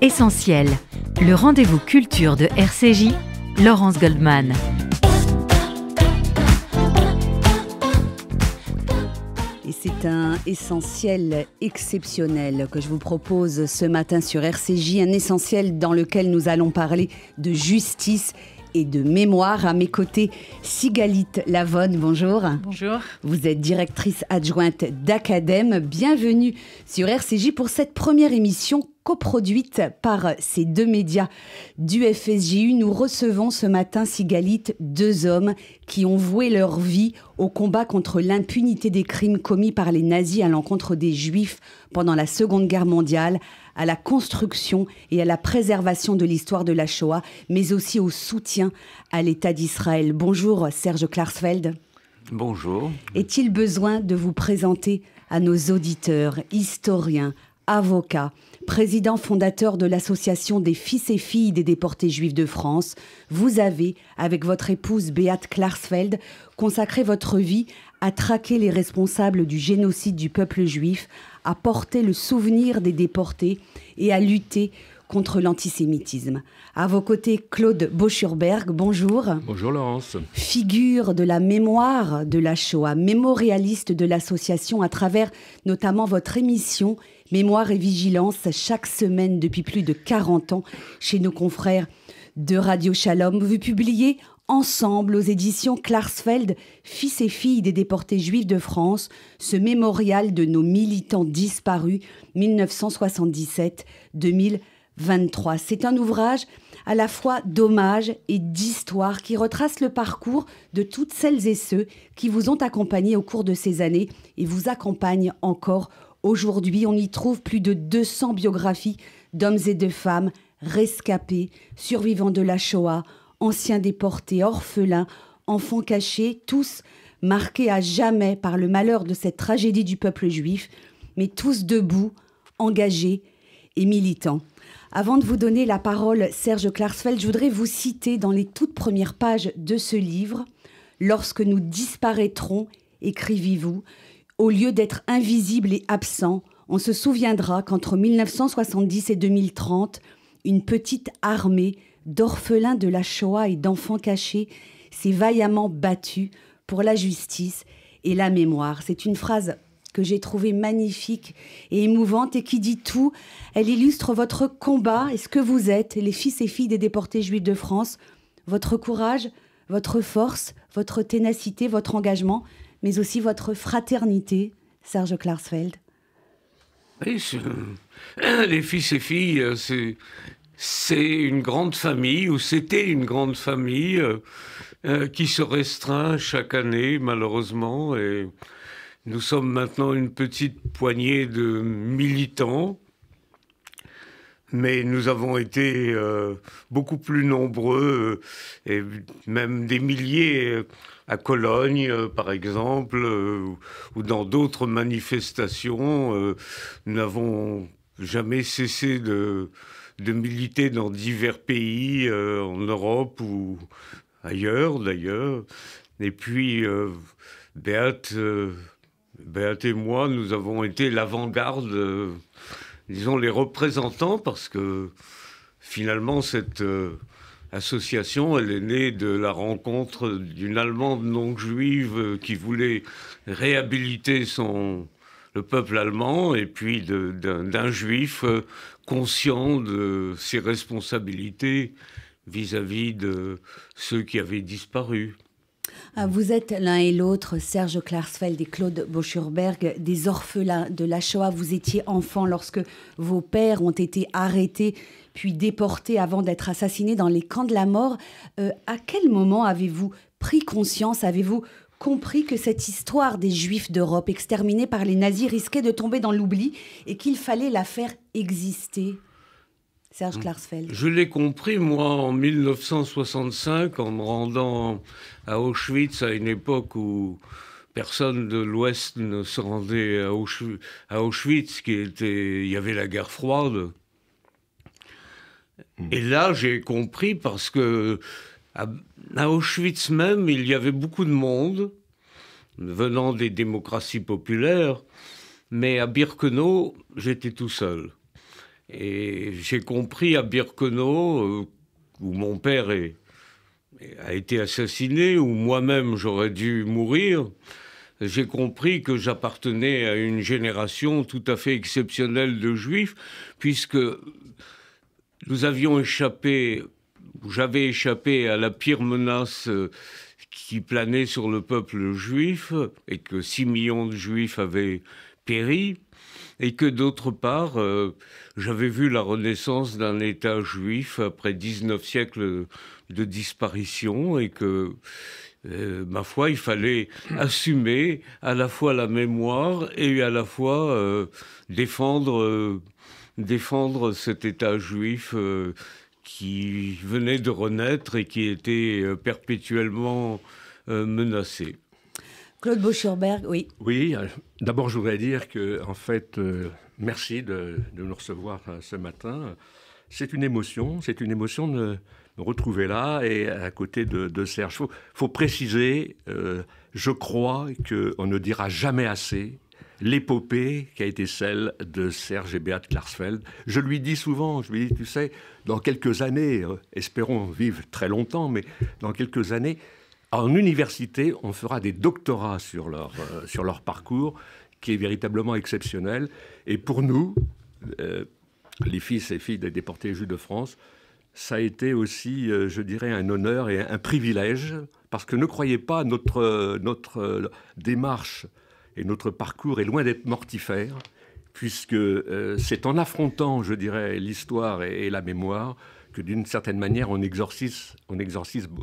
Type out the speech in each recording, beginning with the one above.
Essentiel, le rendez-vous culture de RCJ, Laurence Goldman. Et c'est un essentiel exceptionnel que je vous propose ce matin sur RCJ, un essentiel dans lequel nous allons parler de justice et de mémoire. À mes côtés, Sigalit Lavonne, bonjour. Bonjour. Vous êtes directrice adjointe d'Academ. Bienvenue sur RCJ pour cette première émission coproduite par ces deux médias du FSJU. Nous recevons ce matin, Sigalit, deux hommes qui ont voué leur vie au combat contre l'impunité des crimes commis par les nazis à l'encontre des Juifs pendant la Seconde Guerre mondiale, à la construction et à la préservation de l'histoire de la Shoah, mais aussi au soutien à l'État d'Israël. Bonjour Serge Klarsfeld. Bonjour. Est-il besoin de vous présenter à nos auditeurs, historiens, avocats, président fondateur de l'association des fils et filles des déportés juifs de France? Vous avez, avec votre épouse Beate Klarsfeld, consacré votre vie à traquer les responsables du génocide du peuple juif, à porter le souvenir des déportés et à lutter contre l'antisémitisme. À vos côtés, Claude Boschurberg, bonjour. Bonjour Laurence. Figure de la mémoire de la Shoah, mémorialiste de l'association à travers notamment votre émission Mémoire et Vigilance chaque semaine depuis plus de 40 ans chez nos confrères de Radio Shalom. Vous publiez ensemble aux éditions Klarsfeld, Fils et filles des déportés juifs de France, ce mémorial de nos militants disparus 1977-2023. C'est un ouvrage à la fois d'hommage et d'histoire qui retrace le parcours de toutes celles et ceux qui vous ont accompagné au cours de ces années et vous accompagnent encore aujourd'hui. On y trouve plus de 200 biographies d'hommes et de femmes rescapés, survivants de la Shoah, anciens déportés, orphelins, enfants cachés, tous marqués à jamais par le malheur de cette tragédie du peuple juif, mais tous debout, engagés et militants. Avant de vous donner la parole, Serge Klarsfeld, je voudrais vous citer dans les toutes premières pages de ce livre. « Lorsque nous disparaîtrons, écrivez-vous, au lieu d'être invisibles et absents, on se souviendra qu'entre 1970 et 2030, une petite armée d'orphelins de la Shoah et d'enfants cachés s'est vaillamment battue pour la justice et la mémoire. » C'est une phrase que j'ai trouvée magnifique et émouvante et qui dit tout. Elle illustre votre combat et ce que vous êtes, les fils et filles des déportés juifs de France, votre courage, votre force, votre ténacité, votre engagement, mais aussi votre fraternité, Serge Klarsfeld. Oui, les fils et filles, c'est une grande famille, ou c'était une grande famille qui se restreint chaque année, malheureusement. Et nous sommes maintenant une petite poignée de militants, mais nous avons été beaucoup plus nombreux, et même des milliers à Cologne, par exemple, ou dans d'autres manifestations. Nous n'avons jamais cessé de militer dans divers pays, en Europe ou ailleurs d'ailleurs. Et puis, Beate et moi, nous avons été l'avant-garde, disons les représentants, parce que finalement cette association, elle est née de la rencontre d'une Allemande non juive qui voulait réhabiliter le peuple allemand, et puis d'un juif conscient de ses responsabilités vis-à-vis de ceux qui avaient disparu. Vous êtes l'un et l'autre, Serge Klarsfeld et Claude Boschurberg, des orphelins de la Shoah. Vous étiez enfant lorsque vos pères ont été arrêtés puis déportés avant d'être assassinés dans les camps de la mort. À quel moment avez-vous pris conscience, avez-vous compris que cette histoire des Juifs d'Europe exterminés par les nazis risquait de tomber dans l'oubli et qu'il fallait la faire exister? Serge Klarsfeld. Je l'ai compris, moi, en 1965, en me rendant à Auschwitz, à une époque où personne de l'Ouest ne se rendait à Auschwitz, il y avait la guerre froide. Et là, j'ai compris parce que à Auschwitz même, il y avait beaucoup de monde venant des démocraties populaires, mais à Birkenau, j'étais tout seul. Et j'ai compris à Birkenau, où mon père a été assassiné, où moi-même j'aurais dû mourir, j'ai compris que j'appartenais à une génération tout à fait exceptionnelle de juifs, puisque nous avions échappé, j'avais échappé à la pire menace qui planait sur le peuple juif, et que 6 millions de juifs avaient péri, et que d'autre part, j'avais vu la renaissance d'un État juif après 19 siècles de disparition, et que, ma foi, il fallait assumer à la fois la mémoire et à la fois défendre cet État juif qui venait de renaître et qui était perpétuellement menacé. Claude Boschurberg, oui. Oui, d'abord je voudrais dire que, en fait, merci de nous recevoir ce matin. C'est une émotion de me retrouver là et à côté de Serge. Faut préciser, je crois qu'on ne dira jamais assez l'épopée qui a été celle de Serge et Beat Klarsfeld. Je lui dis souvent, tu sais, dans quelques années, espérons vivre très longtemps, mais dans quelques années, en université, on fera des doctorats sur leur parcours, qui est véritablement exceptionnel. Et pour nous, les fils et filles des déportés juifs de France, ça a été aussi, je dirais, un honneur et un privilège, parce que ne croyez pas, notre démarche et notre parcours est loin d'être mortifère, puisque c'est en affrontant, je dirais, l'histoire et la mémoire que d'une certaine manière, on exorcise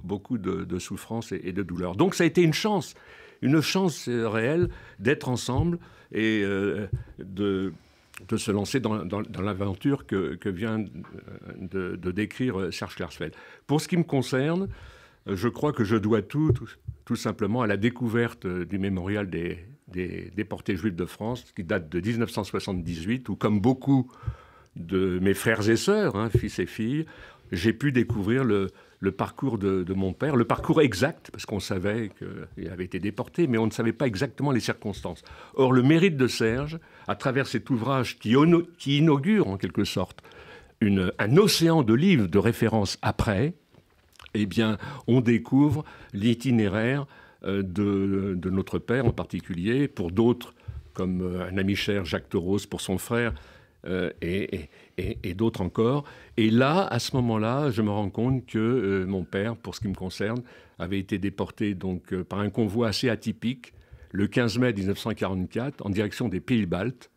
beaucoup de souffrances et de douleurs. Donc ça a été une chance réelle d'être ensemble et de se lancer dans l'aventure que vient de décrire Serge Klarsfeld. Pour ce qui me concerne, je crois que je dois tout simplement à la découverte du mémorial des déportés juifs de France, qui date de 1978, où, comme beaucoup de mes frères et sœurs, fils et filles, j'ai pu découvrir le parcours de mon père, le parcours exact, parce qu'on savait qu'il avait été déporté, mais on ne savait pas exactement les circonstances. Or, le mérite de Serge, à travers cet ouvrage qui inaugure en quelque sorte un océan de livres de référence après, eh bien, on découvre l'itinéraire de notre père en particulier, pour d'autres, comme un ami cher, Jacques Toros, pour son frère, et d'autres encore. Et là, à ce moment-là, je me rends compte que mon père, pour ce qui me concerne, avait été déporté donc, par un convoi assez atypique, le 15 mai 1944, en direction des pays baltes,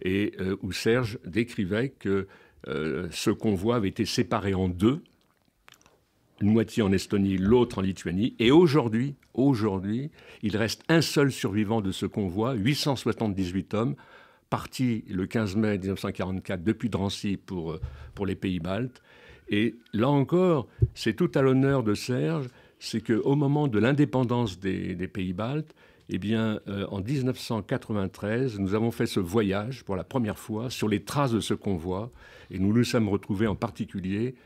et où Serge décrivait que ce convoi avait été séparé en deux, une moitié en Estonie, l'autre en Lituanie. Et aujourd'hui, il reste un seul survivant de ce convoi, 878 hommes, partis le 15 mai 1944 depuis Drancy pour les pays baltes. Et là encore, c'est tout à l'honneur de Serge, c'est qu'au moment de l'indépendance des pays baltes, eh bien, en 1993, nous avons fait ce voyage pour la première fois sur les traces de ce convoi. Et nous nous sommes retrouvés en particulier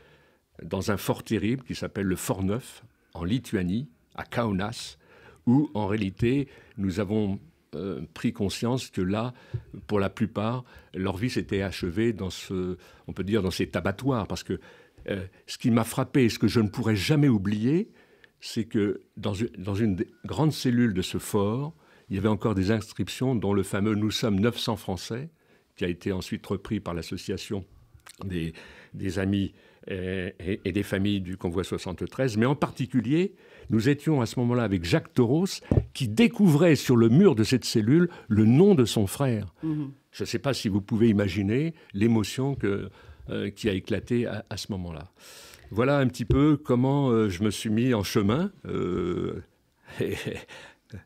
dans un fort terrible qui s'appelle le Fort Neuf, en Lituanie, à Kaunas, où en réalité nous avons pris conscience que là, pour la plupart, leur vie s'était achevée dans cet abattoir. Parce que ce qui m'a frappé et ce que je ne pourrai jamais oublier, c'est que dans une grande cellule de ce fort, il y avait encore des inscriptions dont le fameux « Nous sommes 900 Français », qui a été ensuite repris par l'association des amis et des familles du convoi 73. Mais en particulier, nous étions à ce moment-là avec Jacques Toros, qui découvrait sur le mur de cette cellule le nom de son frère. Mmh. Je ne sais pas si vous pouvez imaginer l'émotion qui a éclaté à ce moment-là. Voilà un petit peu comment je me suis mis en chemin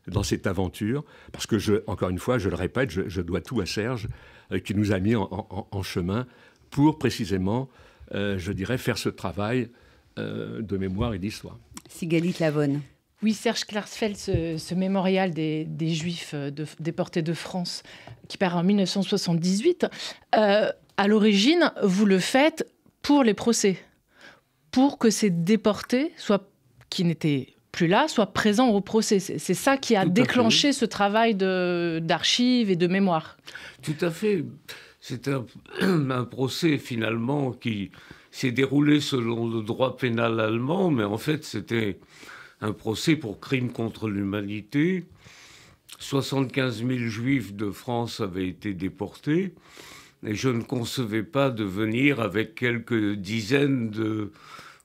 dans cette aventure. Parce que, encore une fois, je le répète, je dois tout à Serge, qui nous a mis en chemin pour précisément, je dirais, faire ce travail de mémoire et d'histoire. Sigalit Lavonne. Oui, Serge Klarsfeld, ce mémorial des Juifs déportés de France, qui part en 1978, à l'origine, vous le faites pour les procès, pour que ces déportés, qui n'étaient plus là, soient présents au procès. C'est ça qui a déclenché ce travail d'archives et de mémoire. Tout à fait. C'est un procès finalement qui s'est déroulé selon le droit pénal allemand, mais en fait c'était un procès pour crime contre l'humanité. 75 000 juifs de France avaient été déportés et je ne concevais pas de venir avec quelques dizaines,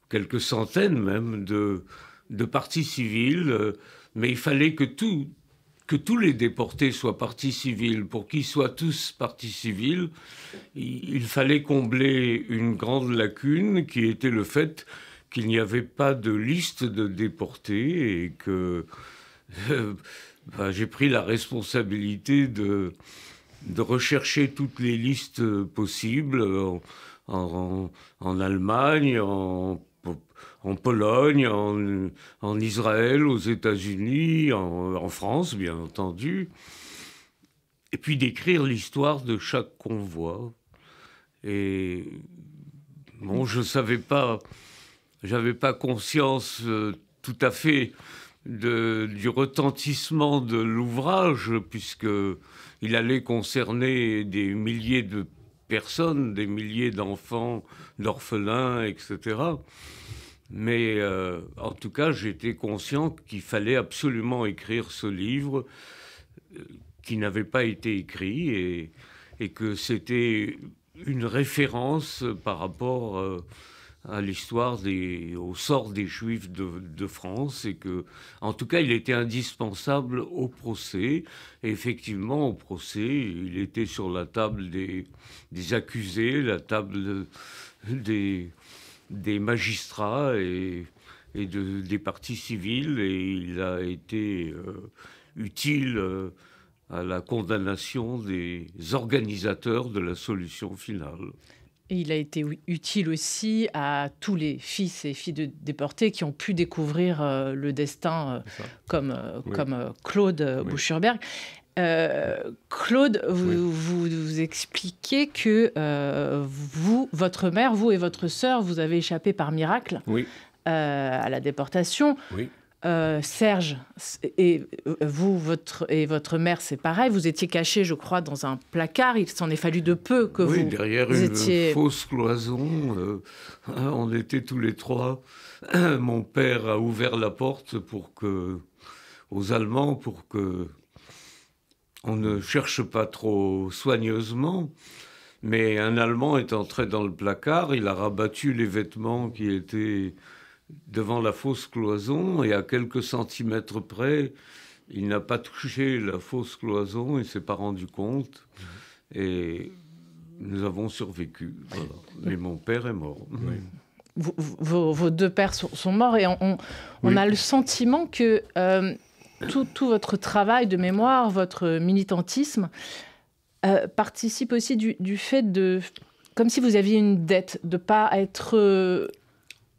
quelques centaines même de parties civiles, mais il fallait que tous les déportés soient partie civile. Pour qu'ils soient tous partie civile, il fallait combler une grande lacune qui était le fait qu'il n'y avait pas de liste de déportés et que j'ai pris la responsabilité de rechercher toutes les listes possibles en Allemagne, en Pologne, en Israël, aux États-Unis, en France, bien entendu, et puis d'écrire l'histoire de chaque convoi. Et bon, je savais pas, j'avais pas conscience tout à fait du retentissement de l'ouvrage, puisqu'il allait concerner des milliers de personnes, des milliers d'enfants, d'orphelins, etc. Mais en tout cas, j'étais conscient qu'il fallait absolument écrire ce livre qui n'avait pas été écrit et que c'était une référence par rapport à l'histoire au sort des Juifs de France et que, en tout cas, il était indispensable au procès. Et effectivement, au procès, il était sur la table des accusés, la table des magistrats et des parties civiles, et il a été utile à la condamnation des organisateurs de la solution finale. Et il a été utile aussi à tous les fils et filles de déportés qui ont pu découvrir le destin comme Claude Boucherberg. Claude, vous expliquez que votre mère, vous et votre sœur, vous avez échappé par miracle à la déportation. Oui. Serge et votre mère, c'est pareil. Vous étiez cachés, je crois, dans un placard. Il s'en est fallu de peu que vous derrière étiez... une fausse cloison. On était tous les trois. Mon père a ouvert la porte aux Allemands pour que on ne cherche pas trop soigneusement. Mais un Allemand est entré dans le placard. Il a rabattu les vêtements qui étaient devant la fausse cloison, et à quelques centimètres près, il n'a pas touché la fausse cloison, il ne s'est pas rendu compte, et nous avons survécu. Voilà. Mais mon père est mort. Oui. Vos deux pères sont morts, et on a le sentiment que tout votre travail de mémoire, votre militantisme, participe aussi du fait comme si vous aviez une dette,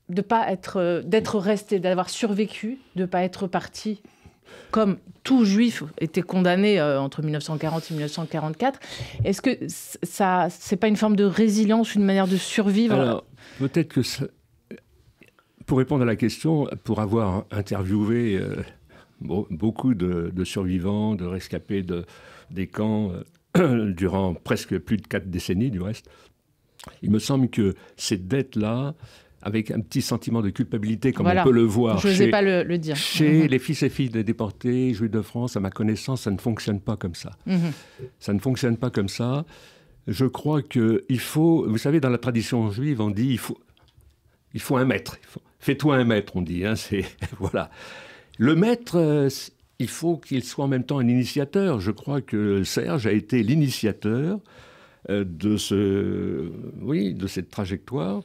d'être resté, d'avoir survécu, de ne pas être parti, comme tout juif était condamné entre 1940 et 1944. Est-ce que ça, c'est pas une forme de résilience, une manière de survivre ? Alors, peut-être que pour répondre à la question, pour avoir interviewé beaucoup de survivants, de rescapés des camps durant presque plus de 4 décennies du reste, il me semble que cette dette-là, avec un petit sentiment de culpabilité, comme on peut le voir chez les fils et filles des déportés, Juifs de France, à ma connaissance, ça ne fonctionne pas comme ça. Ça ne fonctionne pas comme ça. Je crois qu'il faut... Vous savez, dans la tradition juive, on dit il faut un maître. Fais-toi un maître, on dit. Voilà. Le maître, il faut qu'il soit en même temps un initiateur. Je crois que Serge a été l'initiateur de cette trajectoire.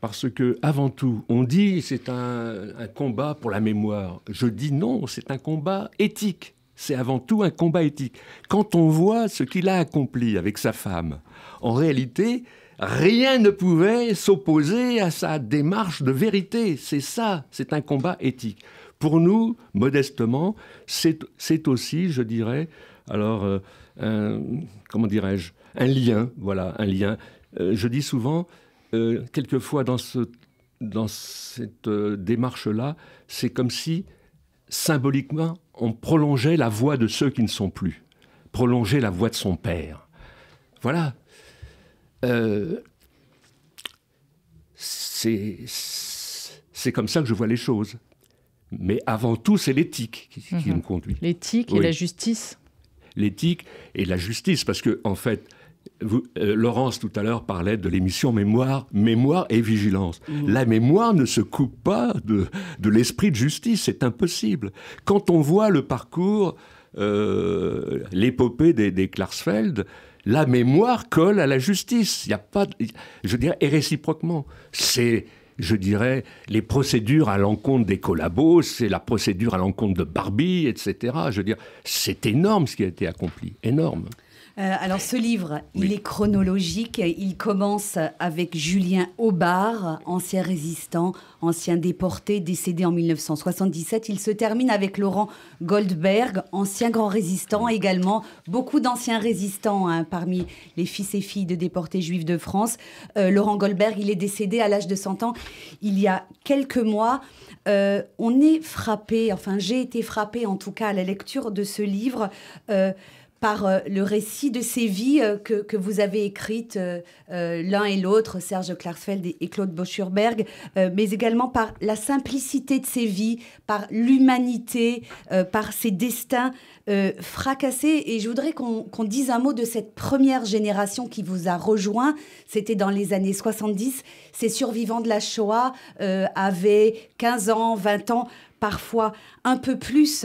Parce que, avant tout, on dit c'est un combat pour la mémoire. Je dis non, c'est un combat éthique. C'est avant tout un combat éthique. Quand on voit ce qu'il a accompli avec sa femme, en réalité, rien ne pouvait s'opposer à sa démarche de vérité. C'est ça, c'est un combat éthique. Pour nous, modestement, c'est aussi, je dirais, alors, comment dirais-je, un lien, voilà, un lien. Je dis souvent... quelquefois, dans cette démarche-là, c'est comme si, symboliquement, on prolongeait la voix de ceux qui ne sont plus, prolongeait la voix de son père. Voilà. c'est comme ça que je vois les choses. Mais avant tout, c'est l'éthique qui me conduit. L'éthique et la justice. L'éthique et la justice, parce que, en fait, Laurence, tout à l'heure, parlait de l'émission Mémoire et Vigilance. La mémoire ne se coupe pas de l'esprit de justice, c'est impossible. Quand on voit le parcours, l'épopée des Klarsfeld, la mémoire colle à la justice. Il n'y a pas, je dirais, et réciproquement. C'est, je dirais, les procédures à l'encontre des collabos, c'est la procédure à l'encontre de Barbie, etc. Je veux dire, c'est énorme ce qui a été accompli, énorme. Alors ce livre, il est chronologique. Il commence avec Julien Aubard, ancien résistant, ancien déporté, décédé en 1977. Il se termine avec Laurent Goldberg, ancien grand résistant également. Beaucoup d'anciens résistants parmi les fils et filles de déportés juifs de France. Laurent Goldberg, il est décédé à l'âge de 100 ans il y a quelques mois. On est frappé, enfin j'ai été frappée en tout cas à la lecture de ce livre par le récit de ces vies que vous avez écrites l'un et l'autre, Serge Klarsfeld et Claude Boschurberg, mais également par la simplicité de ces vies, par l'humanité, par ces destins fracassés. Et je voudrais qu'on dise un mot de cette première génération qui vous a rejoint. C'était dans les années 70. Ces survivants de la Shoah avaient 15 ans, 20 ans, parfois un peu plus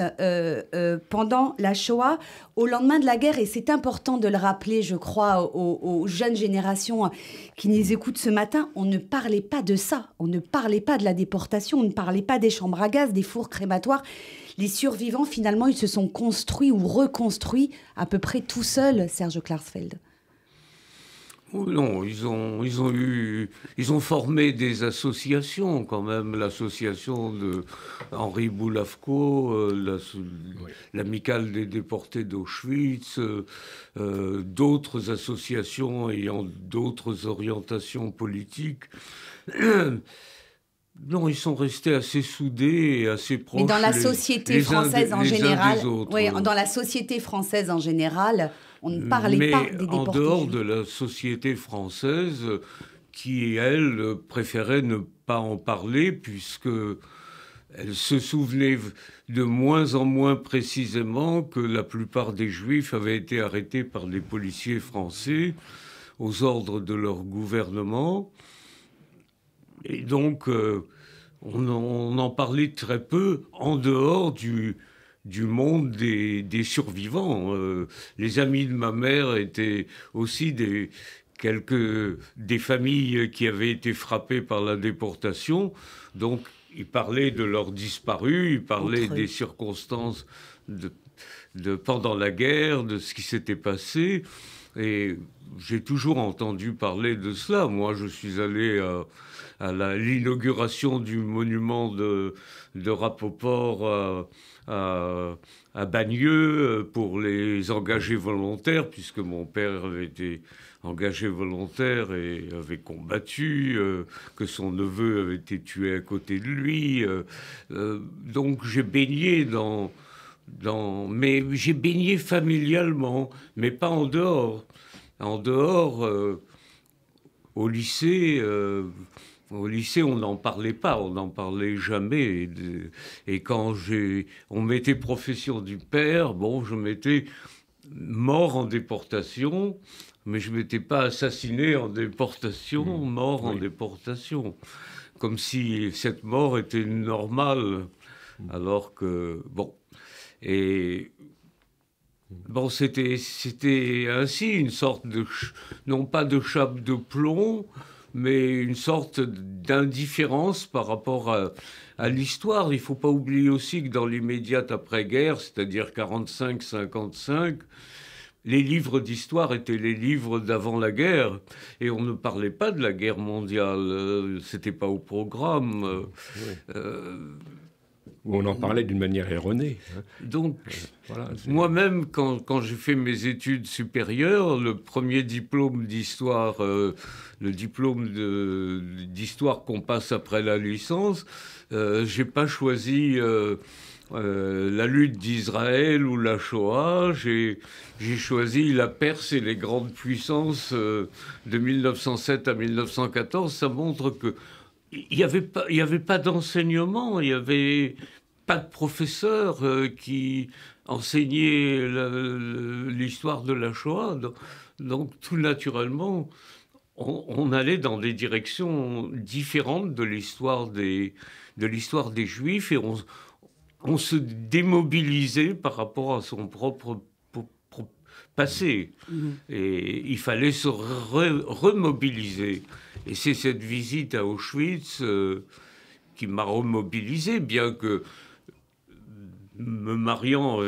pendant la Shoah, au lendemain de la guerre. Et c'est important de le rappeler, je crois, aux jeunes générations qui nous écoutent ce matin. On ne parlait pas de ça. On ne parlait pas de la déportation. On ne parlait pas des chambres à gaz, des fours crématoires. Les survivants, finalement, ils se sont construits ou reconstruits à peu près tout seuls, Serge Klarsfeld. Non, ils ont formé des associations quand même, l'association de Henri Boulavko, l'amicale des déportés d'Auschwitz, d'autres associations ayant d'autres orientations politiques. Non, ils sont restés assez soudés et assez proches. Mais dans la société française en général, oui, dans la société française en général, on ne parlait pas des déportés. En dehors de la société française, qui elle préférait ne pas en parler puisque elle se souvenait de moins en moins précisément que la plupart des Juifs avaient été arrêtés par des policiers français aux ordres de leur gouvernement. Et donc, on en parlait très peu en dehors du monde des survivants. Les amis de ma mère étaient aussi des familles qui avaient été frappées par la déportation. Donc, ils parlaient de leurs disparus, ils parlaient des circonstances pendant la guerre, de ce qui s'était passé. Et j'ai toujours entendu parler de cela. Moi, je suis allé à l'inauguration du monument de Rapoport à Bagneux pour les engagés volontaires, puisque mon père avait été engagé volontaire et avait combattu, que son neveu avait été tué à côté de lui. Donc j'ai baigné mais j'ai baigné familialement, mais pas en dehors. En dehors, au lycée, on n'en parlait pas, on n'en parlait jamais. Et quand on mettait profession du père, bon, je m'étais mort en déportation, mais je ne m'étais pas assassiné en déportation, mort en déportation. Comme si cette mort était normale, alors que, bon... Et bon, c'était ainsi une sorte non pas de chape de plomb, mais une sorte d'indifférence par rapport à l'histoire. Il ne faut pas oublier aussi que dans l'immédiate après-guerre, c'est-à-dire 45-55, les livres d'histoire étaient les livres d'avant la guerre, et on ne parlait pas de la guerre mondiale. C'était pas au programme. où on en parlait d'une manière erronée. Hein. Donc, Voilà, moi-même, quand j'ai fait mes études supérieures, le premier diplôme d'histoire, le diplôme d'histoire qu'on passe après la licence, j'ai pas choisi la lutte d'Israël ou la Shoah. J'ai choisi la Perse et les grandes puissances de 1907 à 1914. Ça montre que il y avait pas d'enseignement, il n'y avait pas de professeur qui enseignait l'histoire de la Shoah. Donc tout naturellement, on allait dans des directions différentes de l'histoire des Juifs et on se démobilisait par rapport à son propre passé. Et il fallait se remobiliser. Et c'est cette visite à Auschwitz qui m'a remobilisé, bien que me mariant,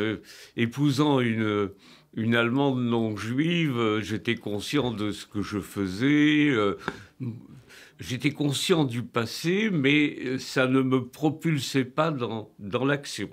épousant une Allemande non juive, j'étais conscient de ce que je faisais. J'étais conscient du passé, mais ça ne me propulsait pas dans l'action.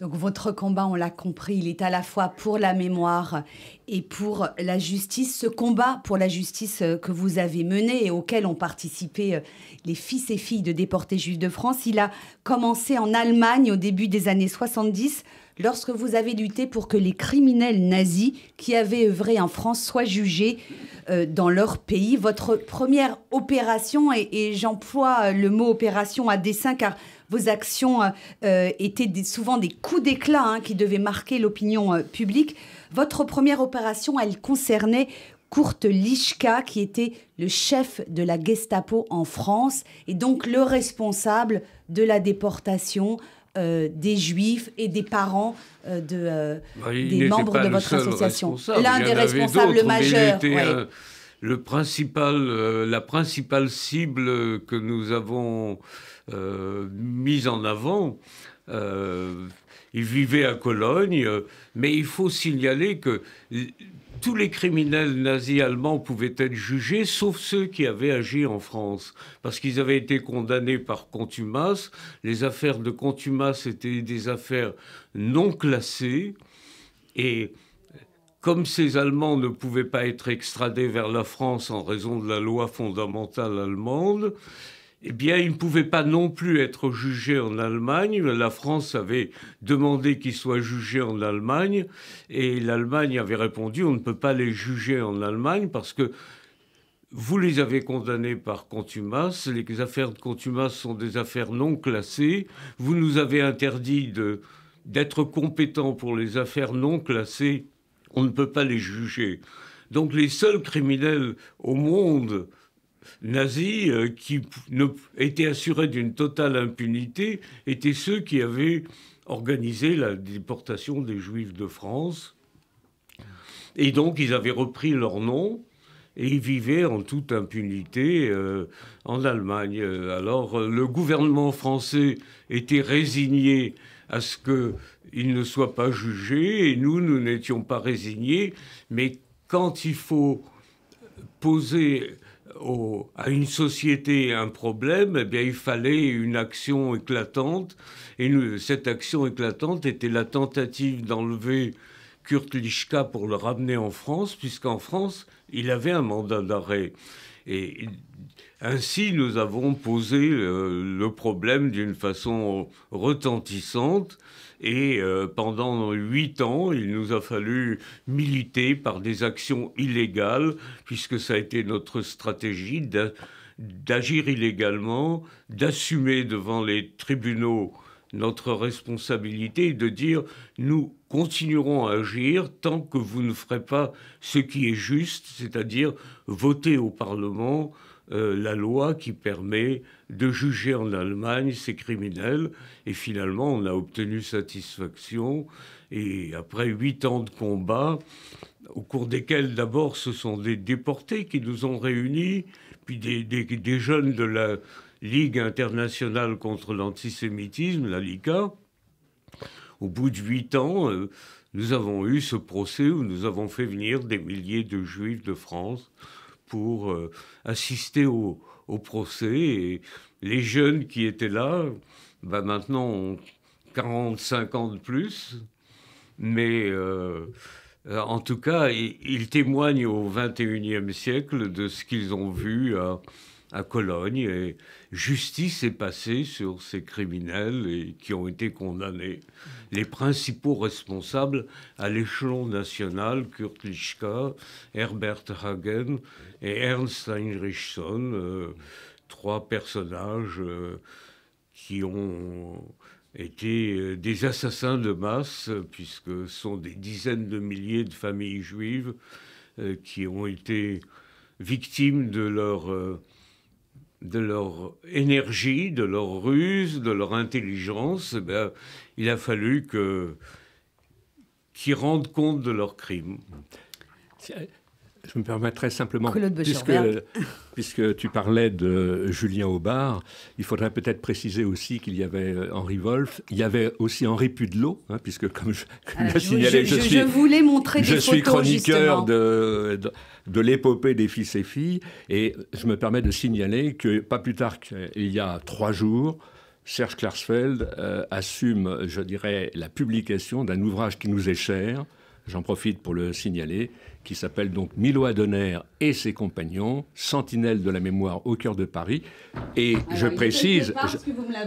Donc votre combat, on l'a compris, il est à la fois pour la mémoire et pour la justice. Ce combat pour la justice que vous avez mené et auquel ont participé les fils et filles de déportés juifs de France, il a commencé en Allemagne au début des années 70, lorsque vous avez lutté pour que les criminels nazis qui avaient œuvré en France soient jugés dans leur pays. Votre première opération, et j'emploie le mot opération à dessein car vos actions étaient souvent des coups d'éclat qui devaient marquer l'opinion publique. Votre première opération, elle concernait Kurt Lischka, qui était le chef de la Gestapo en France et donc le responsable de la déportation des Juifs et des parents des membres de votre association. L'un des responsables majeurs. La principale cible que nous avons mise en avant, il vivait à Cologne, mais il faut signaler que tous les criminels nazis allemands pouvaient être jugés, sauf ceux qui avaient agi en France, parce qu'ils avaient été condamnés par contumace. Les affaires de contumace étaient des affaires non classées, et comme ces Allemands ne pouvaient pas être extradés vers la France en raison de la loi fondamentale allemande, eh bien, ils ne pouvaient pas non plus être jugés en Allemagne. La France avait demandé qu'ils soient jugés en Allemagne et l'Allemagne avait répondu « on ne peut pas les juger en Allemagne parce que vous les avez condamnés par contumace. Les affaires de contumace sont des affaires non classées. Vous nous avez interdit d'être compétents pour les affaires non classées. On ne peut pas les juger. » Donc les seuls criminels au monde nazis qui étaient assurés d'une totale impunité étaient ceux qui avaient organisé la déportation des Juifs de France. Et donc, ils avaient repris leur nom et ils vivaient en toute impunité en Allemagne. Alors, le gouvernement français était résigné à ce qu'ils ne soient pas jugés et nous n'étions pas résignés. Mais quand il faut poser à une société un problème, eh bien, il fallait une action éclatante. Et cette action éclatante était la tentative d'enlever Kurt Lischka pour le ramener en France, puisqu'en France, il avait un mandat d'arrêt. Et ainsi, nous avons posé le problème d'une façon retentissante. Et pendant 8 ans, il nous a fallu militer par des actions illégales, puisque ça a été notre stratégie d'agir illégalement, d'assumer devant les tribunaux notre responsabilité et de dire « nous continuerons à agir tant que vous ne ferez pas ce qui est juste, c'est-à-dire voter au Parlement la loi qui permet de juger en Allemagne ces criminels. » Et finalement, on a obtenu satisfaction. Et après 8 ans de combat, au cours desquels d'abord ce sont des déportés qui nous ont réunis, puis des jeunes de la Ligue internationale contre l'antisémitisme, la LICA. Au bout de 8 ans, nous avons eu ce procès où nous avons fait venir des milliers de Juifs de France pour assister au procès. Et les jeunes qui étaient là maintenant ont 45 ans de plus. Mais en tout cas, ils témoignent au XXIe siècle de ce qu'ils ont vu à Cologne. Et justice est passée sur ces criminels et qui ont été condamnés. Les principaux responsables à l'échelon national, Kurt Lischka, Herbert Hagen et Ernst Heinrichson, 3 personnages qui ont été des assassins de masse, puisque ce sont des dizaines de milliers de familles juives qui ont été victimes de leur énergie, de leur ruse, de leur intelligence. Il a fallu qu'ils rendent compte de leurs crimes. Je me permettrai simplement, Claude puisque tu parlais de Julien Aubard, il faudrait peut-être préciser aussi qu'il y avait Henri Wolf, il y avait aussi Henri Pudelot, puisque comme je l'ai signalé, je voulais montrer des photos, suis chroniqueur justement. de l'épopée des fils et filles, et je me permets de signaler que pas plus tard qu'il y a 3 jours, Serge Klarsfeld assume, je dirais, la publication d'un ouvrage qui nous est cher, j'en profite pour le signaler, qui s'appelle donc Milo Adonner et ses compagnons, sentinelles de la mémoire au cœur de Paris. Et je précise,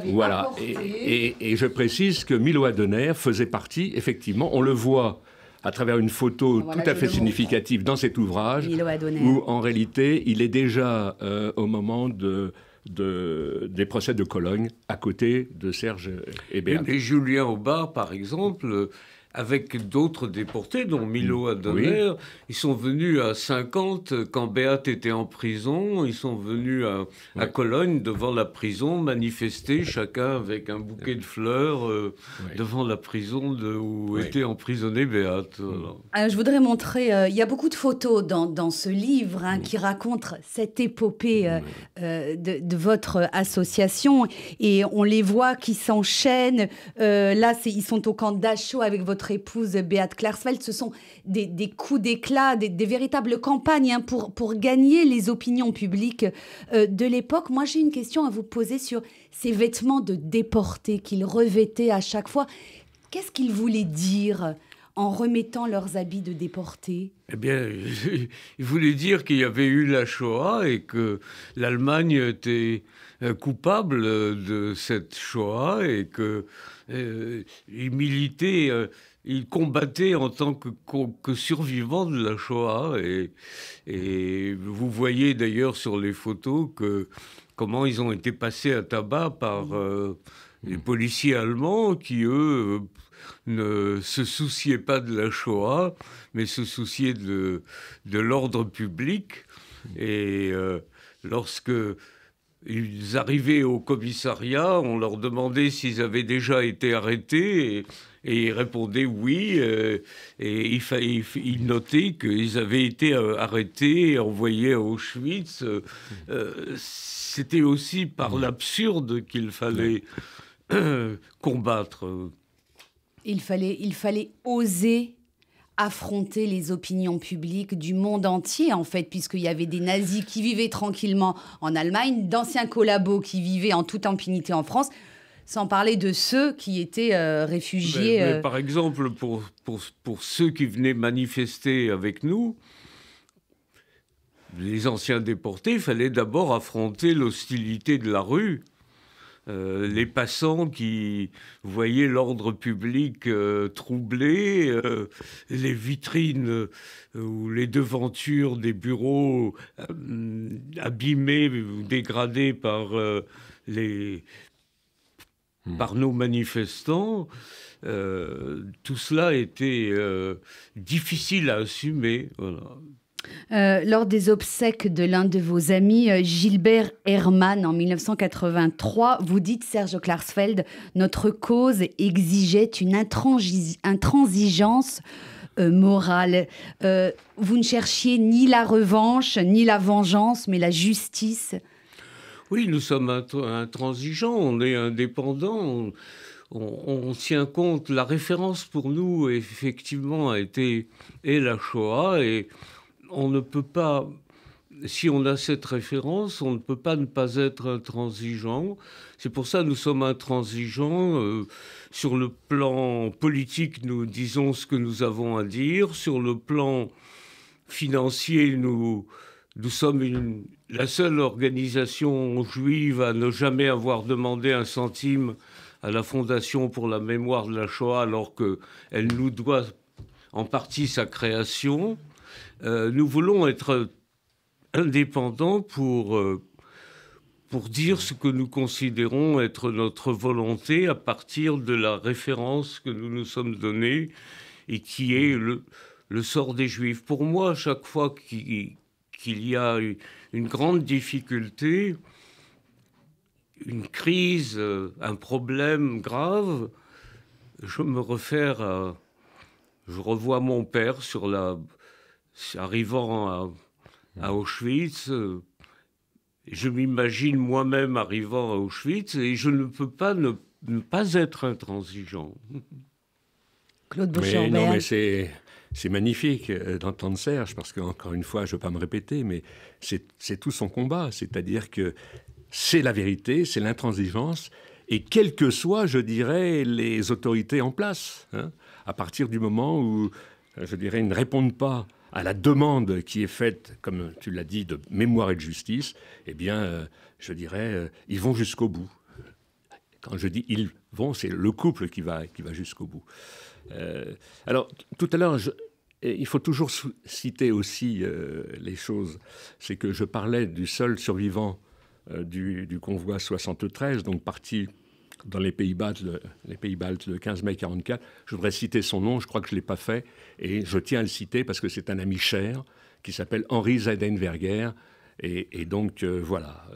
voilà, et je précise que Milo Adonner faisait partie, effectivement, on le voit à travers une photo tout à fait significative dans cet ouvrage, où en réalité il est déjà au moment des procès de Cologne, à côté de Serge et Béat. Et Julien Aubard, par exemple, avec d'autres déportés, dont Milo Adonner, ils sont venus à 50 quand Béat était en prison. Ils sont venus à Cologne, devant la prison, manifester, chacun avec un bouquet de fleurs, devant la prison où était emprisonné Béat. Je voudrais montrer, il y a beaucoup de photos dans ce livre qui racontent cette épopée de votre association. Et on les voit qui s'enchaînent. Là, ils sont au camp Dachau avec votre épouse Beate Klarsfeld. Ce sont des coups d'éclat, des véritables campagnes pour gagner les opinions publiques de l'époque. Moi, j'ai une question à vous poser sur ces vêtements de déportés qu'ils revêtaient à chaque fois. Qu'est-ce qu'ils voulaient dire en remettant leurs habits de déportés? Eh bien, il voulait dire qu'il y avait eu la Shoah et que l'Allemagne était coupable de cette Shoah et qu'il militait... Ils combattaient en tant que survivants de la Shoah. Et vous voyez d'ailleurs sur les photos comment ils ont été passés à tabac par les policiers allemands qui, eux, ne se souciaient pas de la Shoah, mais se souciaient de l'ordre public. Et lorsque ils arrivaient au commissariat, on leur demandait s'ils avaient déjà été arrêtés, et ils répondaient oui, et ils notaient qu'ils avaient été arrêtés et envoyés à Auschwitz. C'était aussi par l'absurde qu'il fallait combattre. Il fallait oser affronter les opinions publiques du monde entier, en fait, puisqu'il y avait des nazis qui vivaient tranquillement en Allemagne, d'anciens collabos qui vivaient en toute impunité en France, sans parler de ceux qui étaient réfugiés. Mais par exemple, pour ceux qui venaient manifester avec nous, les anciens déportés, il fallait d'abord affronter l'hostilité de la rue. Les passants qui voyaient l'ordre public troublé, les vitrines ou les devantures des bureaux abîmées ou dégradées par nos manifestants, tout cela était difficile à assumer. Voilà. Lors des obsèques de l'un de vos amis, Gilbert Herrmann, en 1983, vous dites, Serge Klarsfeld, notre cause exigeait une intransigeance morale. Vous ne cherchiez ni la revanche, ni la vengeance, mais la justice. Oui, nous sommes intransigeants, on est indépendants, on tient compte. La référence pour nous, effectivement, est la Shoah, et on ne peut pas si on a cette référence, on ne peut pas ne pas être intransigeant. C'est pour ça que nous sommes intransigeants. Sur le plan politique, nous disons ce que nous avons à dire. Sur le plan financier, nous sommes la seule organisation juive à ne jamais avoir demandé un centime à la Fondation pour la mémoire de la Shoah, alors qu'elle nous doit en partie sa création. Nous voulons être indépendants pour dire ce que nous considérons être notre volonté à partir de la référence que nous nous sommes donnée et qui est le sort des Juifs. Pour moi, chaque fois qu'il y a une grande difficulté, une crise, un problème grave, je me réfère je revois mon père arrivant à Auschwitz. Je m'imagine moi-même arrivant à Auschwitz et je ne peux pas ne pas être intransigeant. Claude Bouchard-Berg. Non, mais c'est magnifique d'entendre Serge, parce qu'encore une fois, je ne veux pas me répéter, mais c'est tout son combat. C'est-à-dire que c'est la vérité, c'est l'intransigeance, et quelles que soient, je dirais, les autorités en place, hein, à partir du moment où, je dirais, ils ne répondent pas à la demande qui est faite, comme tu l'as dit, de mémoire et de justice, eh bien, je dirais, ils vont jusqu'au bout. Quand je dis ils vont, c'est le couple qui va jusqu'au bout. Alors, tout à l'heure, il faut toujours citer aussi les choses. C'est que je parlais du seul survivant du convoi 73, donc parti dans les pays baltes le 15 mai 1944. Je voudrais citer son nom, je crois que je ne l'ai pas fait, et je tiens à le citer parce que c'est un ami cher, qui s'appelle Henri Zeidenberger, et donc voilà,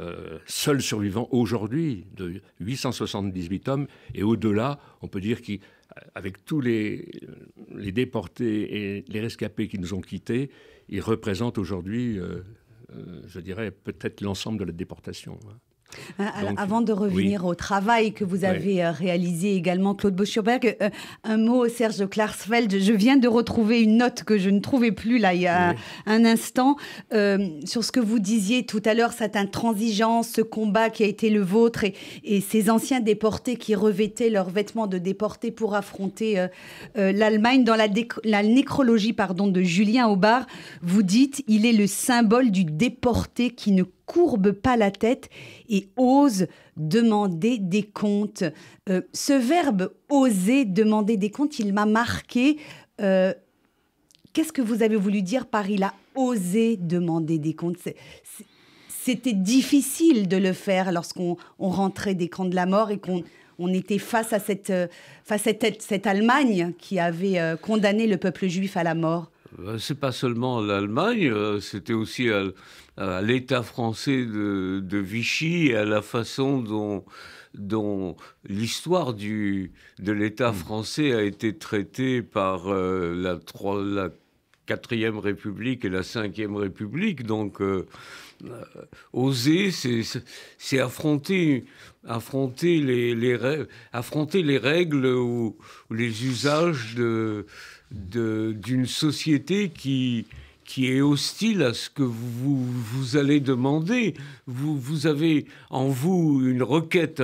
seul survivant aujourd'hui de 878 hommes, et au-delà, on peut dire qu'avec tous les déportés et les rescapés qui nous ont quittés, il représente aujourd'hui, je dirais, peut-être l'ensemble de la déportation. Donc, avant de revenir au travail que vous avez réalisé également, Claude Bouchard-Berg, un mot, Serge Klarsfeld. Je viens de retrouver une note que je ne trouvais plus là il y a un instant sur ce que vous disiez tout à l'heure, cette intransigeance, ce combat qui a été le vôtre et ces anciens déportés qui revêtaient leurs vêtements de déportés pour affronter l'Allemagne. Dans la nécrologie de Julien Aubard, vous dites « Il est le symbole du déporté qui ne courbe pas la tête et ose demander des comptes. » Ce verbe « oser demander des comptes », il m'a marqué. Qu'est-ce que vous avez voulu dire par « il a osé demander des comptes » C'était difficile de le faire lorsqu'on rentrait des camps de la mort et qu'on était face à cette Allemagne qui avait condamné le peuple juif à la mort. C'est pas seulement l'Allemagne, c'était aussi à l'État français de Vichy et à la façon dont l'histoire de l'État français a été traitée par la 4e République et la 5e République. Donc, oser, c'est affronter les règles ou les usages d'une société qui est hostile à ce que vous allez demander. Vous avez en vous une requête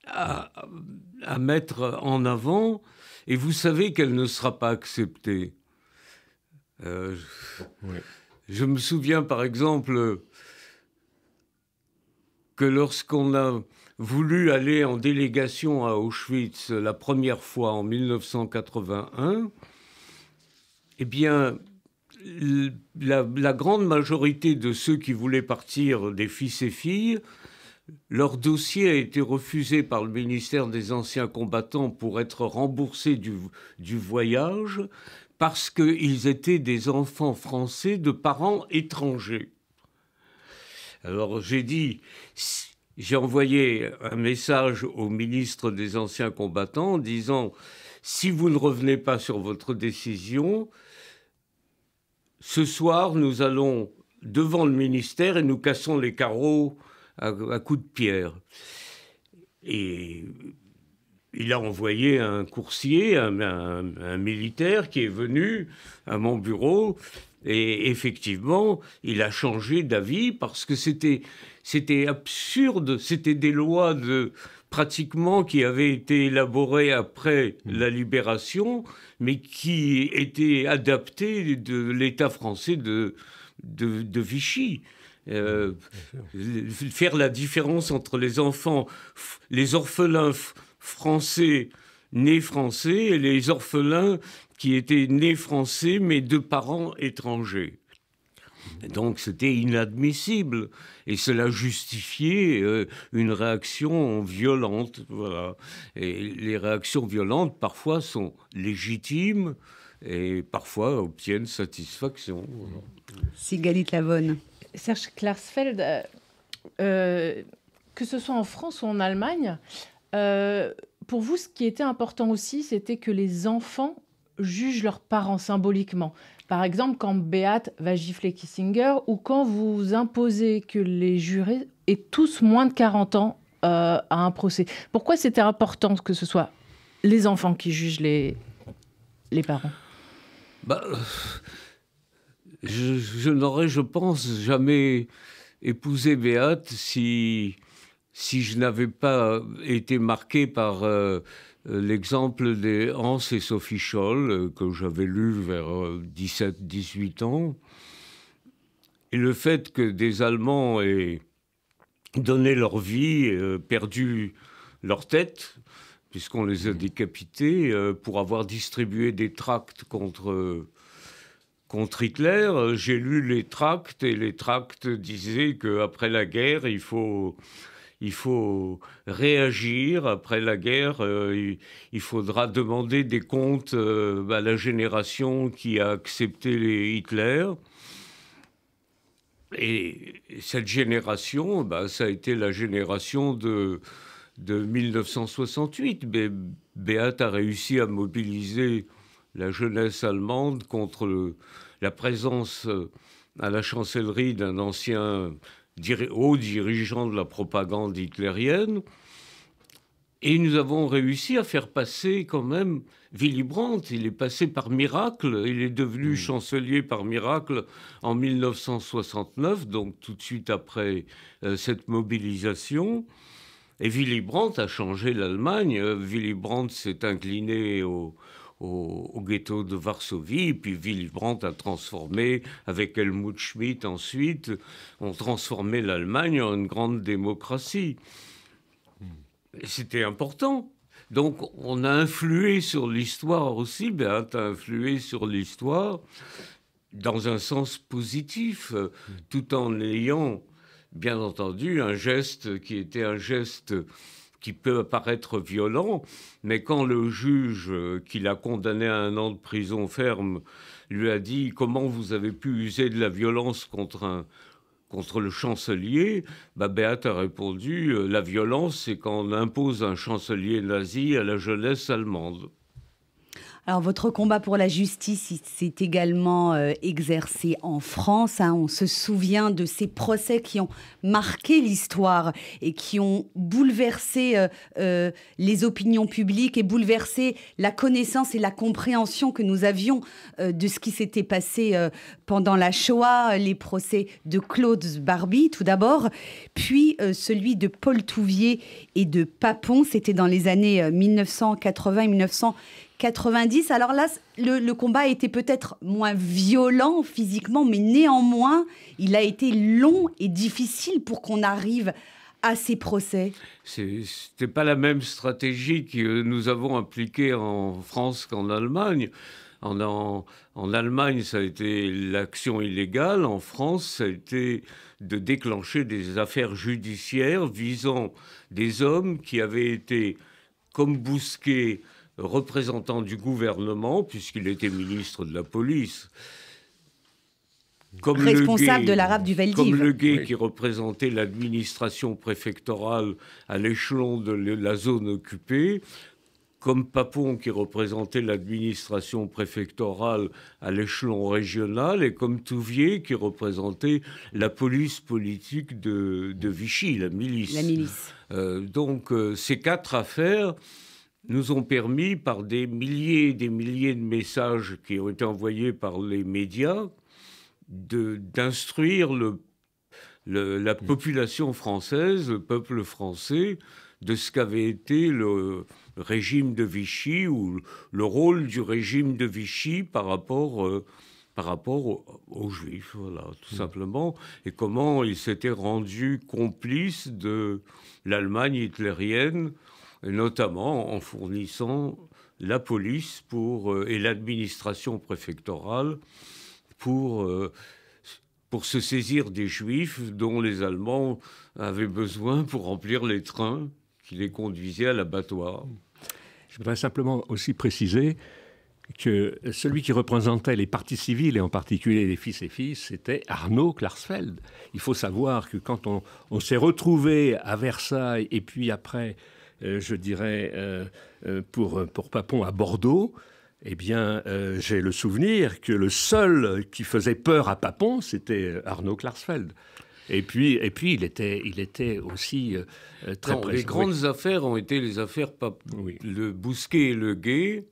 à mettre en avant et vous savez qu'elle ne sera pas acceptée. Je me souviens par exemple que lorsqu'on a voulu aller en délégation à Auschwitz la première fois en 1981, eh bien, la grande majorité de ceux qui voulaient partir, des fils et filles, leur dossier a été refusé par le ministère des Anciens Combattants pour être remboursés du voyage parce qu'ils étaient des enfants français de parents étrangers. Alors j'ai envoyé un message au ministre des Anciens Combattants en disant « Si vous ne revenez pas sur votre décision, ce soir, nous allons devant le ministère et nous cassons les carreaux à coups de pierre. » Et il a envoyé un coursier, un militaire qui est venu à mon bureau Et effectivement, il a changé d'avis parce que c'était absurde. C'était des lois pratiquement qui avaient été élaborées après la libération, mais qui étaient adaptées de l'État français de Vichy. Faire la différence entre les enfants, les orphelins français nés français et les orphelins qui étaient nés français mais de parents étrangers. Donc c'était inadmissible et cela justifiait une réaction violente. Voilà. Et les réactions violentes parfois sont légitimes et parfois obtiennent satisfaction. Voilà. Sigalit Lavonne. Serge Klarsfeld, que ce soit en France ou en Allemagne, pour vous, ce qui était important aussi, c'était que les enfants jugent leurs parents symboliquement. Par exemple, quand Beate va gifler Kissinger ou quand vous imposez que les jurés aient tous moins de 40 ans à un procès. Pourquoi c'était important que ce soit les enfants qui jugent les parents ? Je n'aurais, je pense, jamais épousé Beate si je n'avais pas été marqué par l'exemple des Hans et Sophie Scholl, que j'avais lu vers 17-18 ans. Et le fait que des Allemands aient donné leur vie, perdu leur tête, puisqu'on les a décapités, pour avoir distribué des tracts contre Hitler. J'ai lu les tracts et les tracts disaient qu'après la guerre, il faut réagir. Après la guerre, il faudra demander des comptes à la génération qui a accepté les Hitler. Et cette génération, ça a été la génération de 1968. Beate a réussi à mobiliser la jeunesse allemande contre la présence à la chancellerie d'un ancien haut dirigeant de la propagande hitlérienne. Et nous avons réussi à faire passer quand même Willy Brandt. Il est passé par miracle. Il est devenu chancelier par miracle en 1969, donc tout de suite après cette mobilisation. Et Willy Brandt a changé l'Allemagne. Willy Brandt s'est incliné au ghetto de Varsovie, puis Willy Brandt a transformé, avec Helmut Schmidt ensuite, ont transformé l'Allemagne en une grande démocratie. Et c'était important. Donc on a influé sur l'histoire aussi, Beate a influé sur l'histoire dans un sens positif, tout en ayant, bien entendu, un geste qui était un geste qui peut paraître violent, mais quand le juge qui l'a condamné à 1 an de prison ferme lui a dit « Comment vous avez pu user de la violence contre le chancelier ?» Beate a répondu « La violence, c'est quand on impose un chancelier nazi à la jeunesse allemande. » Alors, votre combat pour la justice, il s'est également exercé en France. On se souvient de ces procès qui ont marqué l'histoire et qui ont bouleversé les opinions publiques et bouleversé la connaissance et la compréhension que nous avions de ce qui s'était passé pendant la Shoah. Les procès de Claude Barbie, tout d'abord, puis celui de Paul Touvier et de Papon. C'était dans les années 1980 et 1990. Alors là, le combat a été peut-être moins violent physiquement, mais néanmoins, il a été long et difficile pour qu'on arrive à ces procès. C'était pas la même stratégie que nous avons appliquée en France qu'en Allemagne. En Allemagne, ça a été l'action illégale. En France, ça a été de déclencher des affaires judiciaires visant des hommes qui avaient été, comme Bousquet, représentant du gouvernement, puisqu'il était ministre de la police. Comme responsable de l'arabe du Veldiv. Comme Le Guet, qui représentait l'administration préfectorale à l'échelon de la zone occupée, comme Papon, qui représentait l'administration préfectorale à l'échelon régional, et comme Touvier, qui représentait la police politique de Vichy, la milice. La milice. Donc, ces 4 affaires nous ont permis, par des milliers et des milliers de messages qui ont été envoyés par les médias, d'instruire la population française, le peuple français, de ce qu'avait été le régime de Vichy ou le rôle du régime de Vichy par rapport aux Juifs, voilà, tout simplement, et comment il s'était rendu complice de l'Allemagne hitlérienne, et notamment en fournissant la police et l'administration préfectorale pour se saisir des Juifs dont les Allemands avaient besoin pour remplir les trains qui les conduisaient à l'abattoir. Je voudrais simplement aussi préciser que celui qui représentait les partis civils, et en particulier les fils et filles, c'était Arnaud Klarsfeld. Il faut savoir que quand on s'est retrouvés à Versailles, et puis après, je dirais, pour Papon à Bordeaux, eh bien, j'ai le souvenir que le seul qui faisait peur à Papon, c'était Arnaud Klarsfeld. Et puis il était aussi très présent. Les grandes affaires ont été les affaires le Bousquet et le Guet.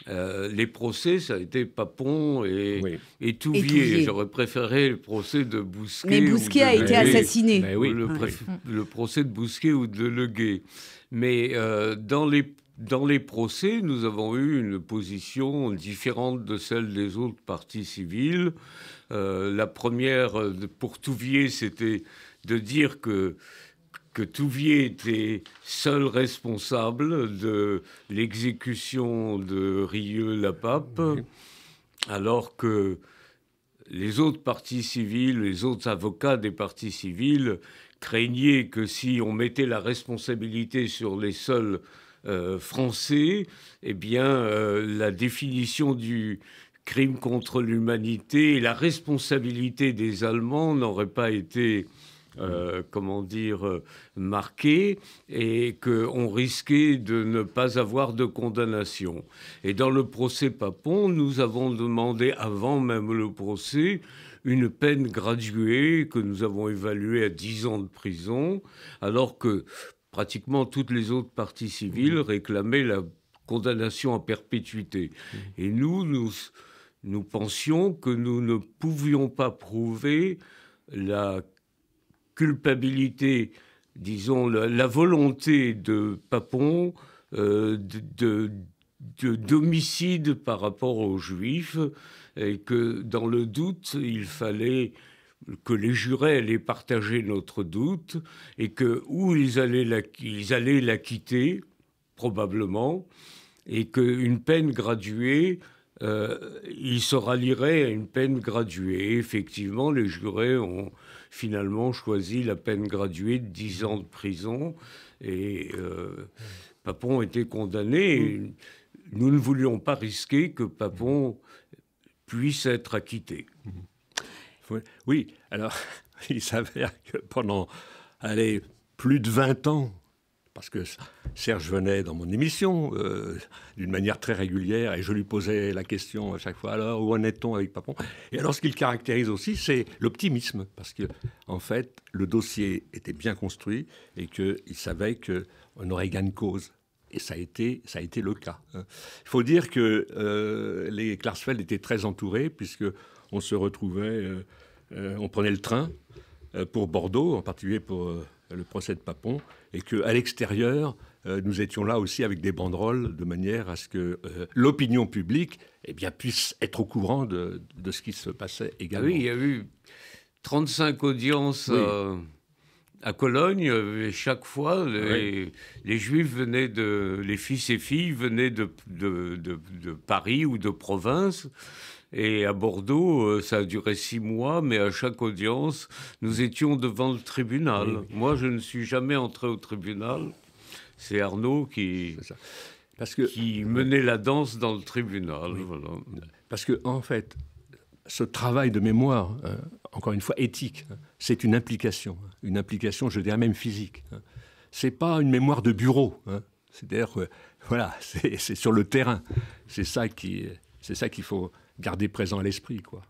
Les procès, ça a été Papon et Touvier. J'aurais préféré le procès de Bousquet. Mais Bousquet a été assassiné. Le procès de Bousquet ou de Le Guet. Mais dans les procès, nous avons eu une position différente de celle des autres partis civils. La première, pour Touvier, c'était de dire que Touvier était seul responsable de l'exécution de Rieux-la-Pape, alors que les autres partis civils, les autres avocats des partis civils craignaient que si on mettait la responsabilité sur les seuls français, eh bien, la définition du crime contre l'humanité et la responsabilité des Allemands n'aurait pas été marquée, et qu'on risquait de ne pas avoir de condamnation. Et dans le procès Papon, nous avons demandé, avant même le procès, une peine graduée que nous avons évaluée à 10 ans de prison, alors que pratiquement toutes les autres parties civiles réclamaient la condamnation à perpétuité. Et nous pensions que nous ne pouvions pas prouver la culpabilité, disons, la volonté de Papon d'homicide par rapport aux Juifs, et que dans le doute, il fallait que les jurés allaient partager notre doute, et que ils allaient l'acquitter, probablement, et qu'une peine graduée, il se rallierait à une peine graduée. Et effectivement, les jurés ont finalement choisi la peine graduée de 10 ans de prison, et Papon était condamné. Et nous ne voulions pas risquer que Papon puisse être acquitté. Oui, alors il s'avère que pendant plus de 20 ans, parce que Serge venait dans mon émission d'une manière très régulière, et je lui posais la question à chaque fois, alors où en est-on avec Papon? Et alors ce qu'il caractérise aussi, c'est l'optimisme, parce que en fait le dossier était bien construit et qu'il savait qu'on aurait gain de cause. Et ça a été le cas. Il faut dire que les Klarsfeld étaient très entourés, puisqu'on se retrouvait, on prenait le train pour Bordeaux, en particulier pour le procès de Papon, et qu'à l'extérieur, nous étions là aussi avec des banderoles, de manière à ce que l'opinion publique puisse être au courant de ce qui se passait également. Oui, il y a eu 35 audiences à Cologne, et chaque fois, les Juifs venaient les fils et filles venaient de Paris ou de province. Et à Bordeaux, ça a duré 6 mois, mais à chaque audience, nous étions devant le tribunal. Oui. Moi, je ne suis jamais entré au tribunal. C'est Arnaud qui menait la danse dans le tribunal. Oui. Voilà. Parce que, en fait, ce travail de mémoire, encore une fois éthique, c'est une implication, je dirais même physique. C'est pas une mémoire de bureau. C'est-à-dire que, voilà, c'est sur le terrain. C'est ça qu'il faut garder présent à l'esprit, quoi.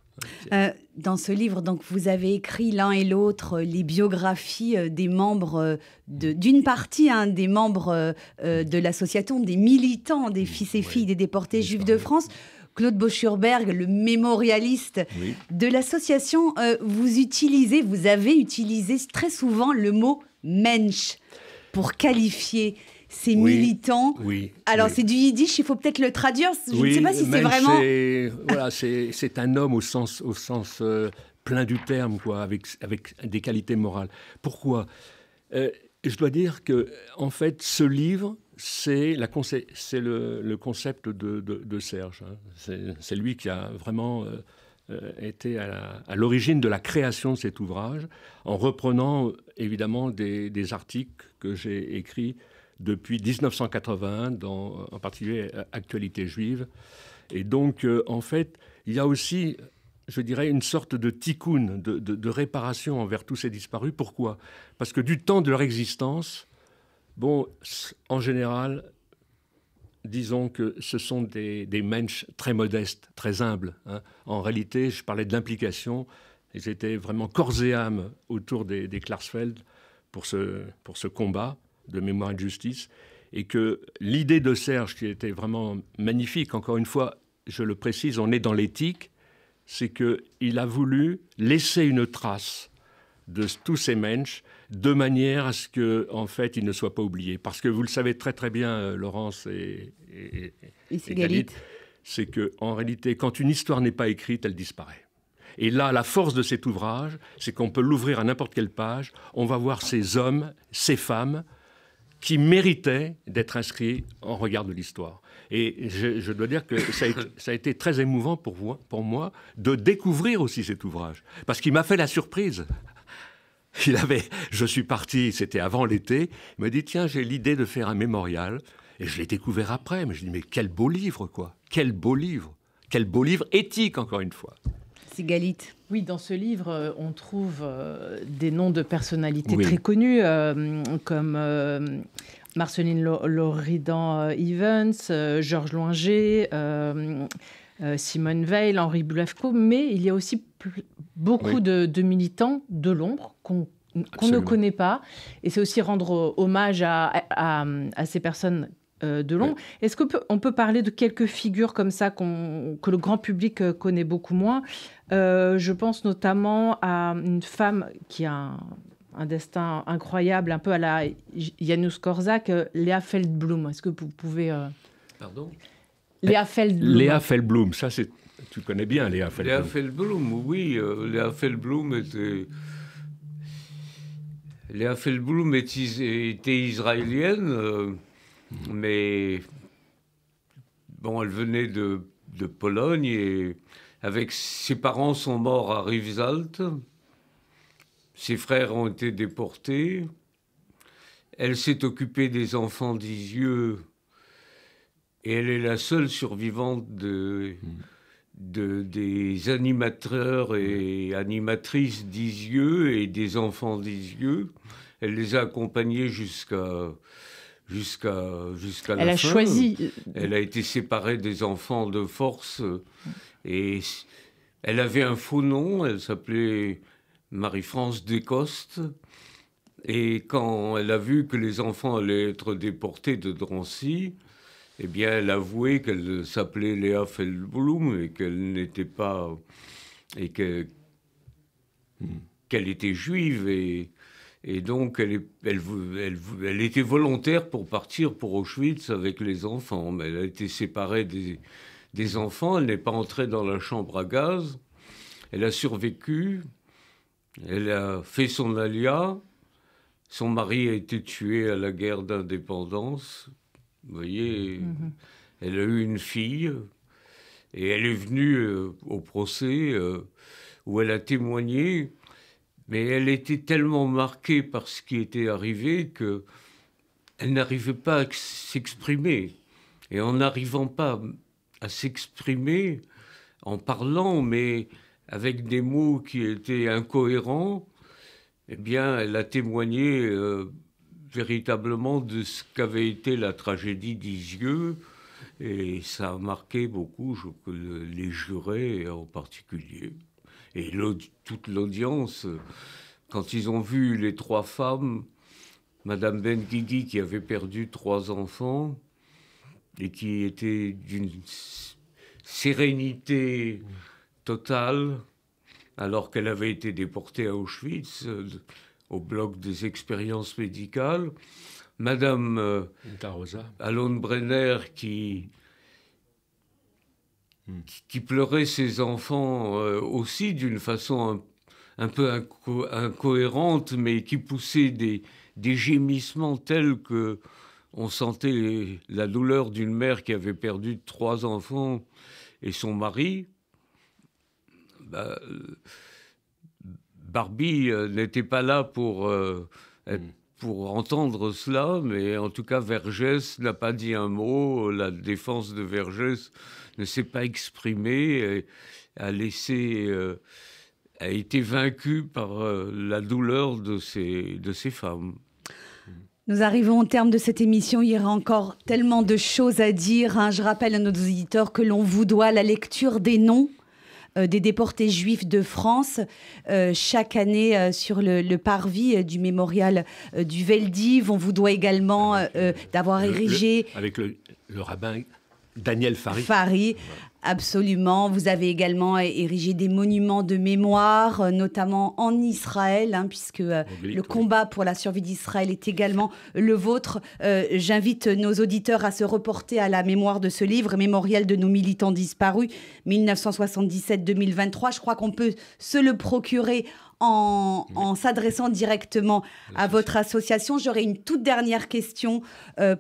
Dans ce livre, donc, vous avez écrit l'un et l'autre les biographies des membres d'une partie des membres de l'association, des militants, des fils et filles des déportés juifs de France. Claude Boschurberg, le mémorialiste de l'association, vous avez utilisé très souvent le mot « mensch » pour qualifier ces militants. Alors, c'est du yiddish, il faut peut-être le traduire. Je ne sais pas si c'est vraiment... Voilà, c'est un homme au sens plein du terme, quoi, avec des qualités morales. Pourquoi je dois dire que, en fait, ce livre, c'est le concept de Serge. Hein. C'est lui qui a vraiment été à l'origine de la création de cet ouvrage, en reprenant évidemment des articles que j'ai écrits depuis 1981, en particulier Actualité juive. Et donc, en fait, il y a aussi, je dirais, une sorte de tikkun, de réparation envers tous ces disparus. Pourquoi ? Parce que du temps de leur existence, bon, en général, disons que ce sont des mensch très modestes, très humbles. Hein. En réalité, je parlais de l'implication. Ils étaient vraiment corps et âme autour des Klarsfeld pour ce combat de mémoire et de justice. Et que l'idée de Serge, qui était vraiment magnifique, encore une fois, je le précise, on est dans l'éthique, c'est qu'il a voulu laisser une trace de tous ces mensch de manière à ce qu'en fait, ils ne soient pas oubliés. Parce que vous le savez très très bien, Laurence et Galit, c'est qu'en réalité, quand une histoire n'est pas écrite, elle disparaît. Et là, la force de cet ouvrage, c'est qu'on peut l'ouvrir à n'importe quelle page, on va voir ces hommes, ces femmes, qui méritaient d'être inscrits en regard de l'histoire. Et je dois dire que ça a été très émouvant pour moi de découvrir aussi cet ouvrage. Parce qu'il m'a fait la surprise. Je suis parti, c'était avant l'été, il m'a dit, tiens, j'ai l'idée de faire un mémorial. Et je l'ai découvert après. Mais je dis, mais quel beau livre, quoi. Quel beau livre. Quel beau livre éthique, encore une fois. C'est Galit. Oui, dans ce livre, on trouve des noms de personnalités très connues, comme Marceline Loridan-Evans, Georges Loinger, Simone Veil, Henri Blefko, mais il y a aussi beaucoup de militants de l'ombre qu'on ne connaît pas. Et c'est aussi rendre hommage à ces personnes de l'ombre. Est-ce qu'on peut parler de quelques figures comme ça que le grand public connaît beaucoup moins ? Je pense notamment à une femme qui a un destin incroyable, un peu à la Janusz Korczak, Léa Feldblum. Est-ce que vous pouvez... Pardon ? Léa Feldblum. Léa Feldblum, ça c'est... Tu connais bien Léa Feldblum. Léa Feldblum, oui. Léa Feldblum était israélienne, mais bon, elle venait de Pologne et ses parents sont morts à Rivesaltes. Ses frères ont été déportés. Elle s'est occupée des enfants d'Isieux et elle est la seule survivante des animateurs et animatrices d'Isieux et des enfants d'Isieux. Elle les a accompagnés jusqu'à la fin. Elle a choisi. Elle a été séparée des enfants de force et elle avait un faux nom. Elle s'appelait Marie-France Descostes. Et quand elle a vu que les enfants allaient être déportés de Drancy, eh bien, elle a avoué qu'elle s'appelait Léa Feldblum et qu'elle n'était pas... et qu'elle était juive et donc elle était volontaire pour partir pour Auschwitz avec les enfants. Mais elle a été séparée des enfants, elle n'est pas entrée dans la chambre à gaz, elle a survécu, elle a fait son alia, son mari a été tué à la guerre d'indépendance. Vous voyez, elle a eu une fille et elle est venue au procès où elle a témoigné, mais elle était tellement marquée par ce qui était arrivé qu'elle n'arrivait pas à s'exprimer. Et en n'arrivant pas à s'exprimer, en parlant, mais avec des mots qui étaient incohérents, eh bien, elle a témoigné... véritablement de ce qu'avait été la tragédie d'Isieux, et ça a marqué beaucoup les jurés en particulier. Et toute l'audience, quand ils ont vu les trois femmes, Madame Benguigui qui avait perdu 3 enfants, et qui était d'une sérénité totale, alors qu'elle avait été déportée à Auschwitz, au bloc des expériences médicales. Madame Alone Brenner qui pleurait ses enfants aussi d'une façon un peu incohérente, mais qui poussait des gémissements tels que on sentait la douleur d'une mère qui avait perdu 3 enfants et son mari. Barbie n'était pas là pour entendre cela, mais en tout cas, Vergès n'a pas dit un mot. La défense de Vergès ne s'est pas exprimée, a été vaincue par la douleur de ces femmes. Nous arrivons au terme de cette émission. Il y aura encore tellement de choses à dire. Je rappelle à nos auditeurs que l'on vous doit la lecture des noms des déportés juifs de France chaque année sur le parvis du mémorial du Veldiv. On vous doit également d'avoir érigé... Avec le rabbin Daniel Fari. Fari, absolument. Vous avez également érigé des monuments de mémoire, notamment en Israël, puisque le combat pour la survie d'Israël est également le vôtre. J'invite nos auditeurs à se reporter à la mémoire de ce livre, Mémorial de nos militants disparus, 1977-2023. Je crois qu'on peut se le procurer en s'adressant directement à votre association. J'aurais une toute dernière question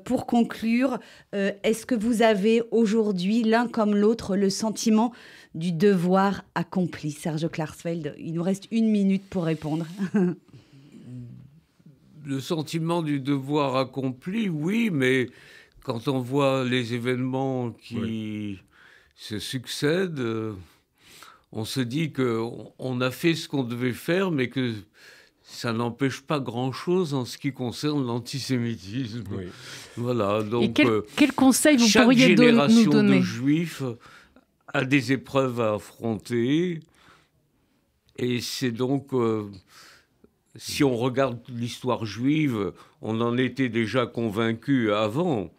pour conclure. Est-ce que vous avez aujourd'hui, l'un comme l'autre, le sentiment du devoir accompli? Serge Klarsfeld, il nous reste 1 minute pour répondre. Le sentiment du devoir accompli, oui, mais quand on voit les événements qui se succèdent... on se dit qu'on a fait ce qu'on devait faire, mais que ça n'empêche pas grand-chose en ce qui concerne l'antisémitisme. Oui. Voilà, donc, et quel conseil vous pourriez nous donner ? Chaque génération de juifs a des épreuves à affronter. Et c'est donc... si on regarde l'histoire juive, on en était déjà convaincu avant.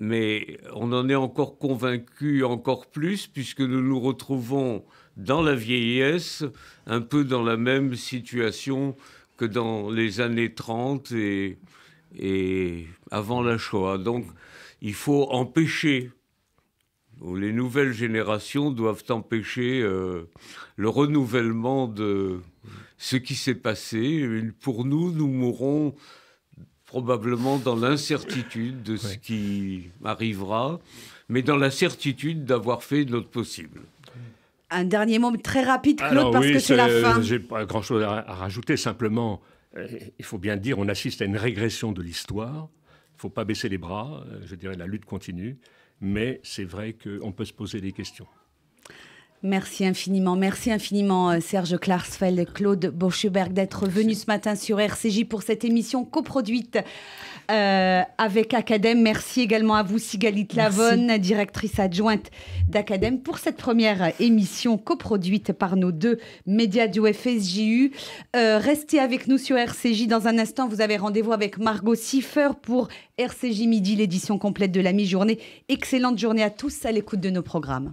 Mais on en est encore convaincu encore plus, puisque nous nous retrouvons dans la vieillesse, un peu dans la même situation que dans les années 30 et avant la Shoah. Donc, il faut empêcher, ou les nouvelles générations doivent empêcher le renouvellement de ce qui s'est passé. Pour nous, nous mourrons probablement dans l'incertitude de ce qui arrivera, mais dans la certitude d'avoir fait notre possible. Un dernier mot très rapide, Claude, parce que c'est la fin. J'ai pas grand-chose à rajouter, simplement, il faut bien dire, on assiste à une régression de l'histoire. Il ne faut pas baisser les bras, je dirais la lutte continue, mais c'est vrai qu'on peut se poser des questions. Merci infiniment Serge Klarsfeld, Claude Boscheberg d'être venus ce matin sur RCJ pour cette émission coproduite avec Academ. Merci également à vous Sigalit Lavonne, directrice adjointe d'Academ, pour cette première émission coproduite par nos 2 médias du FSJU. Restez avec nous sur RCJ. Dans un instant, vous avez rendez-vous avec Margot Siffer pour RCJ Midi, l'édition complète de la mi-journée. Excellente journée à tous à l'écoute de nos programmes.